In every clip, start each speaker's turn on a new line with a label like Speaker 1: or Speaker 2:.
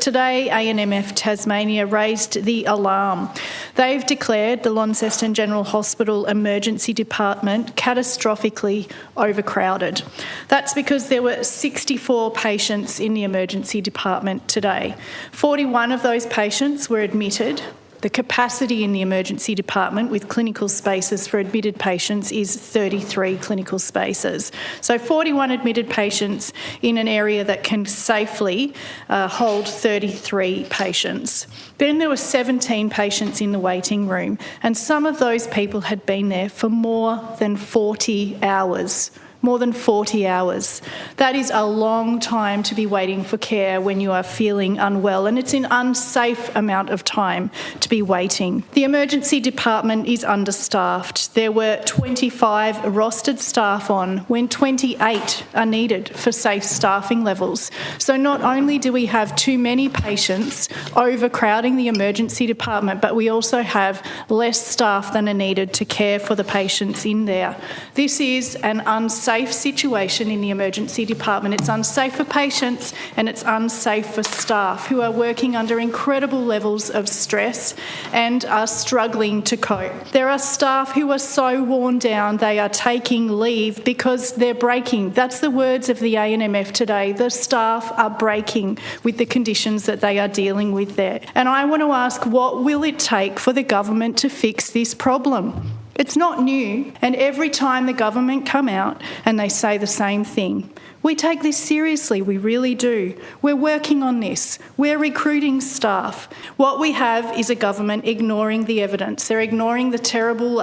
Speaker 1: today ANMF Tasmania raised the alarm. They've declared the Launceston General Hospital Emergency Department catastrophically overcrowded. That's because there were 64 patients in the emergency department today. 41 of those patients were admitted. The capacity in the emergency department with clinical spaces for admitted patients is 33 clinical spaces. So 41 admitted patients in an area that can safely hold 33 patients. Then there were 17 patients in the waiting room, and some of those people had been there for more than 40 hours. More than 40 hours. That is a long time to be waiting for care when you are feeling unwell, and it's an unsafe amount of time to be waiting. The emergency department is understaffed. There were 25 rostered staff on when 28 are needed for safe staffing levels. So not only do we have too many patients overcrowding the emergency department, but we also have less staff than are needed to care for the patients in there. This is an unsafe situation in the emergency department. It's unsafe for patients and it's unsafe for staff who are working under incredible levels of stress and are struggling to cope. There are staff who are so worn down they are taking leave because they're breaking. That's the words of the ANMF today. The staff are breaking with the conditions that they are dealing with there. And I want to ask, what will it take for the government to fix this problem? It's not new, and every time the government come out and they say the same thing. We take this seriously, we really do. We're working on this. We're recruiting staff. What we have is a government ignoring the evidence. They're ignoring the terrible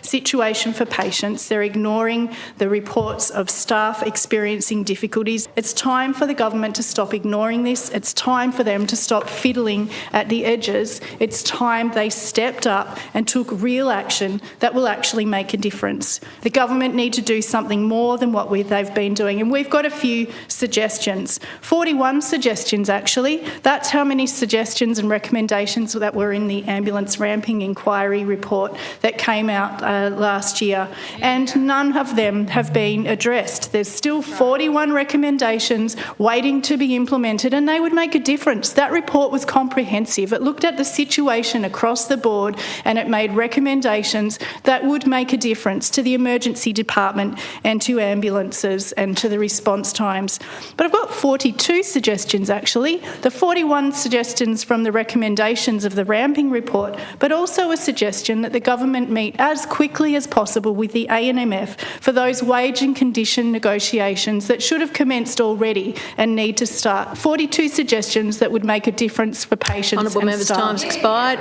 Speaker 1: situation for patients. They're ignoring the reports of staff experiencing difficulties. It's time for the government to stop ignoring this. It's time for them to stop fiddling at the edges. It's time they stepped up and took real action that will actually make a difference. The government need to do something more than what they've been doing, and we've got a few suggestions. 41 suggestions, actually. That's how many suggestions and recommendations that were in the ambulance ramping inquiry report that came out last year, and none of them have been addressed. There's still 41 recommendations waiting to be implemented, and they would make a difference. That report was comprehensive. It looked at the situation across the board, and it made recommendations that would make a difference to the emergency department and to ambulances and to the response times. But I've got 42 suggestions, actually. The 41 suggestions from the recommendations of the ramping report, but also a suggestion that the government meet as quickly as possible with the ANMF for those wage and condition negotiations that should have commenced already and need to start. 42 suggestions that would make a difference for patients and staff.
Speaker 2: Honourable Member's time's expired.